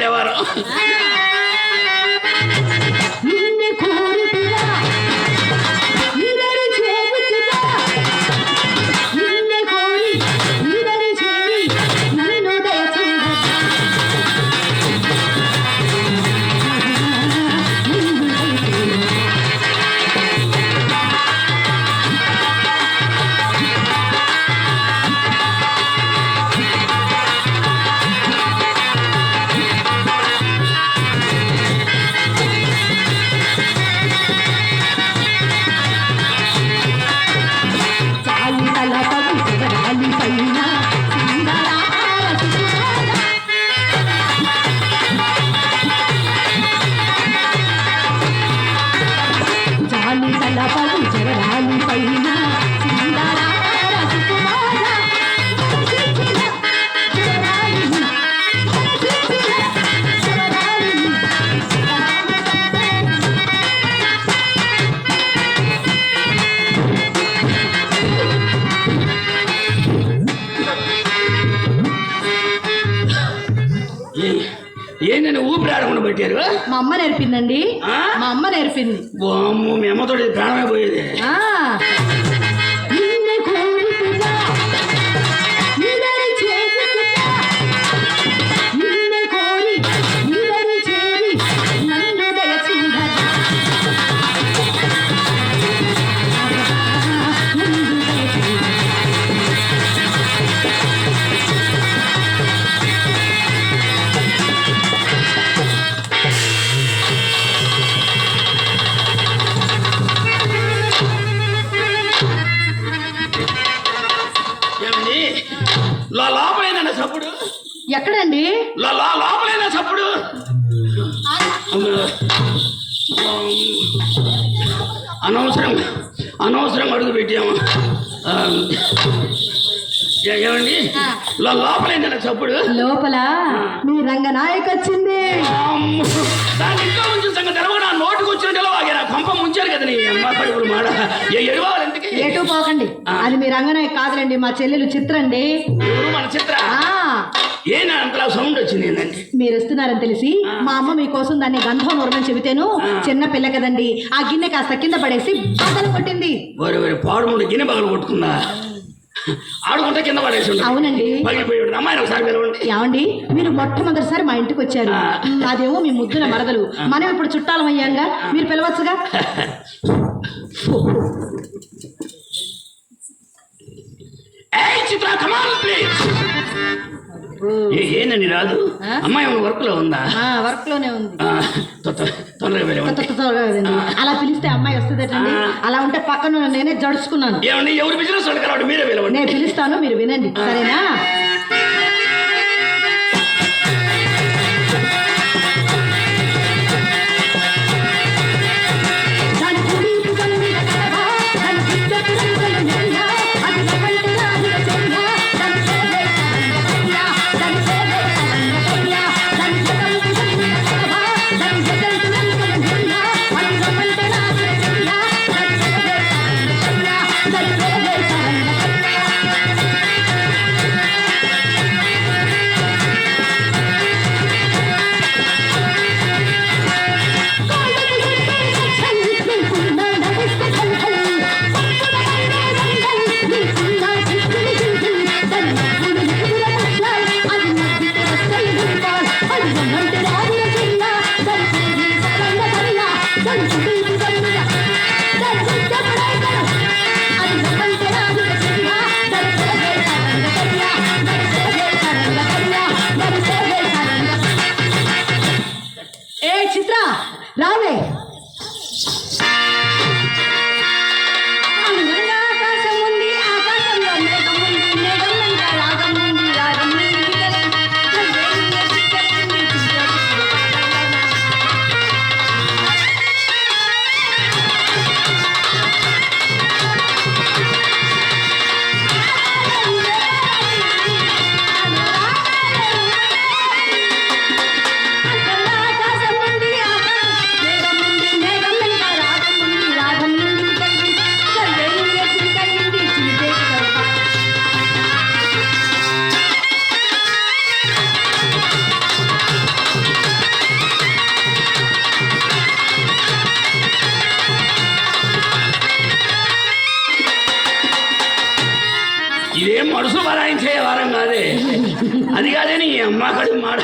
అయిపోయింది ఎవరు ఏంటంటే ఊపిరి ఆడకుండా పెట్టారు మా అమ్మ నేర్పిందండి మా అమ్మ నేర్పింది మీ అమ్మతో ప్రాణమే పోయేది లోపలేనా చప్పుడు ఎక్కడండి లోపలేనా చప్పుడు అనవసరం అడుగు పెట్టాము ఏమండి లోపలేనా చప్పుడు లోపల మీ రంగనాయక వచ్చింది దాని ఇంట్లో ఉంచిన సంగతి తెలవడా నోటుకు వచ్చిన వాగారా కొంప ముంచారు కదా నీ అమ్మ కడుపులు మాడ ఎడవాలంటే ఎటు పోకండి అది మీ రంగనాయక కాదులండి మా చెల్లెలు చిత్రండి మన చిత్ర ఏనా అంతలా సౌండ్ వచ్చింది ఏంటండి మీరు వస్తున్నారని తెలిసి మా అమ్మ మీకోసం దాన్ని గంధం నూరమని చెబితేను చిన్న పిల్ల కదండి ఆ గిన్నె కాస్త కింద పడేసి బగలు కొట్టింది పాడుముండి గిన్నె బగలు కొట్టుకుందా ఆడుకుంటే కింద పడేసి అవునండి పగిలిపోయాడు అమ్మాయిని ఒకసారి పిలవండి ఏమండి మీరు మొట్టమొదటిసారి మా ఇంటికి వచ్చారు అదేమో మీ ముద్దుల మరదలు మనం ఇప్పుడు చుట్టాలం అయ్యాంగా మీరు పిలవచ్చుగా చిత్ర కమాన్ ప్లీజ్ ఏందండి రాదు అమ్మాయి వర్క్ లో ఉందా వర్క్ లోనే ఉంది తొందరగా అలా పిలిస్తే అమ్మాయి వస్తుందటండి అలా ఉంటే పక్కన నేనే జడుచుకున్నాను ఏమండి ఎవరు బిజినెస్ కాబట్టి మీరే పిలవండి నేను పిలుస్తాను మీరు వినండి సరేనా రావే ఆకాశం ఉంది ఆకాశంలో మేఘం ఉంది మేఘం వెంట రాగం ఉంది రాగం అది కాదని అమ్మ కడుపు మాడ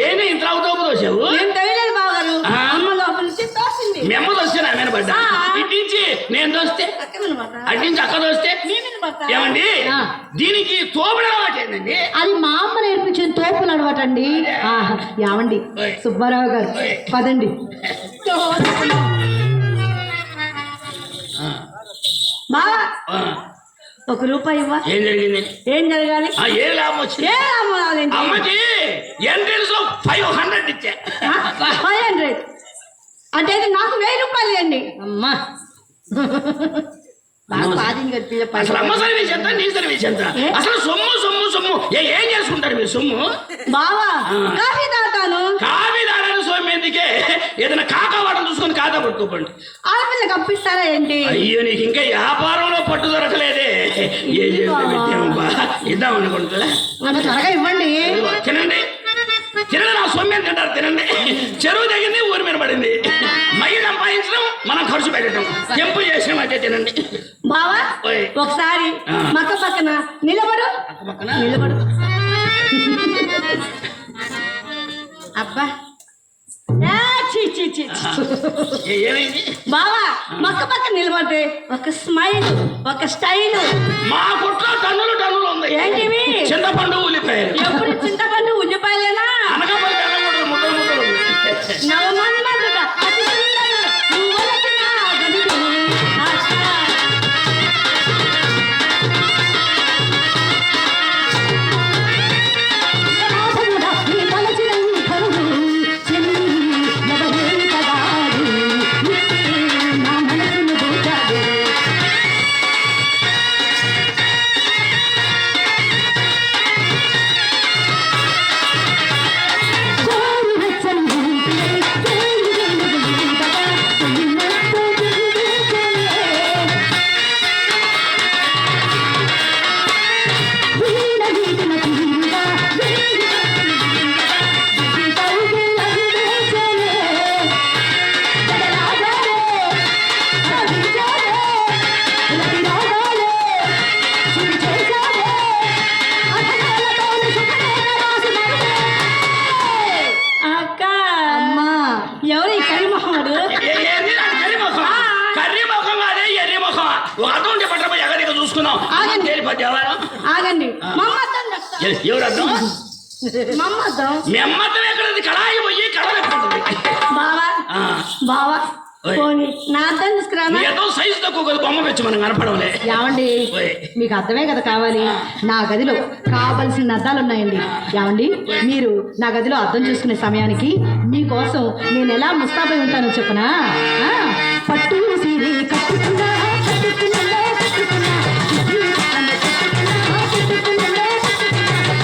ఏంటి ఇంత అవుతావు దోశావు నేను తెలియలేదు బావగారు. ఆ. అమ్మ లోపల నుంచి తోసింది. మీ అమ్మ దోస్తే నా మీద పడ్డా ఇటు నుంచి నేను దోస్తే అక్క మీద పడ్డా. అటు నుంచి అక్క దోస్తే నీ మీద పడ్డా. ఏమండి ఆ. దీనికి తోపుడు అలవాటు ఏంటండి అది మా అమ్మ నేర్పించిన తోపులు అనమాట అండి. ఏమండి ఓయ్. సుబ్బారావు గారు ఓయ్. పదండి. బావా ఆ, ఒక రూపాయి ఇవ్వ. ఏం జరిగింది ఏం జరగాలి? ఏ లాభం వచ్చింది ఏ లాభం రావాలండి? అమ్మకి ఎంట్రెన్స్ 500 ఇచ్చా 500 అంటే ఇది నాకు 1000 రూపాయలు ఇవ్వండి. అమ్మా బాగా బాధింది కదా అసలు అమ్మ సర్వీస్ ఎంత నీ సర్వీస్ ఎంత అసలు సొమ్ము సొమ్ము సొమ్ము ఏం చేసుకుంటారు మీరు సొమ్ము బావా ఆ. కాఫీ తాగుతాను. కావి దాడని సొమ్ము ఎందుకే ఏదైనా కాకవాడని చూసుకొని ఖాతా పట్టుకోపండి ఆడపిల్లకి అప్పిస్తారా ఏంటి? అయ్యో నీకు ఇంకా వ్యాపారంలో పట్టు దొరకలేదే ఏం చేద్దామబ్బా ఇద్దాం అనుకుంటా నాకు త్వరగా ఇవ్వండి. తినండి తినండి నా సొమ్ము ఎంత తింటారు తినండి చెరువు తగింది ఊరి మీద పడింది మై సంపాదించడం మనం ఖర్చు పెట్టడం తెంపు చేసిన మధ్య తినండి బావా ఓయ్. ఒకసారి ఆ. మక్క పక్కన నిలబడు. పక్కన నిలబడు. అబ్బా ఆ, ఛీ, ఛీ, ఛీ, ఛీ. ఏమైంది బావా మక్క పక్కన నిలబడితే ఒక స్మైల్ ఒక స్టైల్. మా కొట్లో టన్నులు టన్నులు ఉంది ఏంటివి? చింతపండు ఉల్లిపాయలు ఎప్పుడు చింతపండు ఉల్లిపాయలేనా? అనకాపల్లి బెల్లం ముద్దలు ముద్దలు ఉంది నవమన్మధుడా, అతి సుందరుడా, నువ్వొలచిన గనుడు ఆశ. రాధముడా, నీ తలచిన ఈ కరుడు, చెల్లి ఎవరేమి కదాడు, నా మనసును దోచాడు. గోరు వెచ్చని ఊపిరే, వేడి వేడి వీడగా, తొలిమెట్టు దిగుదించలే. వీణ వీటిన తీరుగా, వేడి వేడి వీడగా, దిగి పరుగుల విదేశలే. జడలాగాలే, కవించాలే, రవి రాగాలే, శుభి చేశాలే, అధనాలతోని శుభలేఖ రాసుమరులే. అక్క అమ్మా ఎవరు ఈ కరిమహమ్మడు? ఏంది నా కర్రీ ముఖం కర్రీ ముఖం అదే ఎర్రి ముఖం ఒక అర్థం ఉంటే పట్టబోయి ఎగరిక చూసుకున్నాం ఆగండి. తేలిపోతే ఎవరు ఆగండి మమ్మద్దం చెప్తా. ఎవరు అర్థం మమ్మద్దం మీ అమ్మతం ఎక్కడది కళాయి పోయి కళలెక్కుంటుంది బావా ఆ, బావా ఓయ్. పోనీ నా అర్థం తీసుకురానా? నీ ఏదో సైజు తక్కువ కదా బొమ్మ పెంచి మనం కనపడవలే ఏమండి ఓయ్. మీకు అర్థమే కదా కావాలి. నా గదిలో కావలసిన అద్దాలు ఉన్నాయండి. ఏమండి మీరు నా గదిలో అర్థం చూసుకునే సమయానికి మీకోసం నేను ఎలా ముస్తాబై ఉంటానో చెప్పనా? ఆ, పట్టు సీరే కట్టుకున్నా కట్టుకున్నా కట్టుకున్నా చిట్టి కట్టుకున్నా కట్టుకున్నా కట్టుకున్నా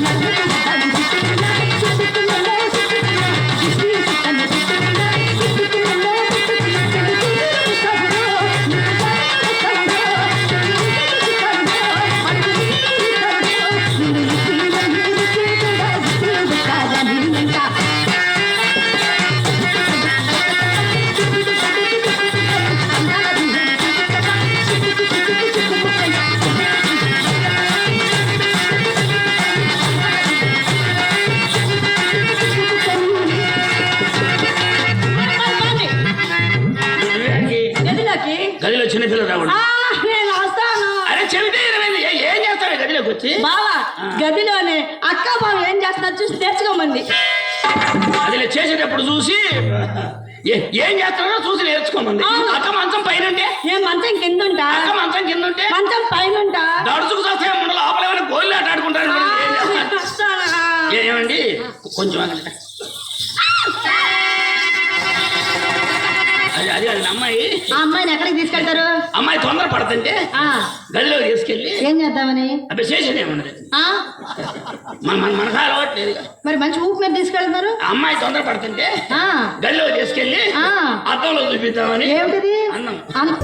నల్లని బట్టలు చుట్టుకున్నా చుట్టుకున్నా చుట్టుకున్నా చిట్టి కట్టుకున్నా చుట్టుకున్నా చుట్టుకున్నా చుట్టుకున్నా చెడుతీరు సబరో నీకు సబరో సబరో చెడుతీరు సబరో అడుగు నీరు సబరో నిన్ను ఇచ్చిగా నీరు చేతుడా ఇచ్చిగా కాదా నిన్నంట. గదిలోకి గదిలో చిన్నపిల్లలు రావడం నేను వస్తాను. అరే చెబితే ఏం చేస్తావు గదిలోకి వచ్చి బావా గదిలోనే అక్క బావ ఏం చేస్తున్నారు చూసి నేర్చుకోమంది. అది చేసేటప్పుడు చూసి ఏం చేస్తున్నారో చూసి నేర్చుకోమంది అవును. అక్క మంచం పైన ఉంటే నేను మంచం కింద ఉంటా. అక్క మంచం కింద ఉంటే మంచం పైన ఉంటా. దడుచుకు చూస్తే ముందు లోపల ఏమైనా గోళ్ళు ఆట ఆడుకుంటారు వస్తానా? ఏమండి కొంచెం ఆగండి. అది అది అమ్మాయి ఆ అమ్మాయిని ఎక్కడికి తీసుకెళ్తారు? అమ్మాయి తొందర పడుతుంటే ఆ గదిలో తీసుకెళ్ళి ఏం చేద్దామని? అబ్బాయి చేసేదేమన్నది ఆ మనకు అలవాటు లేదు మరి మంచి ఊపు మీద తీసుకెళ్తున్నారు. అమ్మాయి తొందర పడుతుంటే ఆ గదిలో తీసుకెళ్ళి ఆ అద్దంలో చూపిద్దామని ఏమిటిది? అన్నం అన్నం.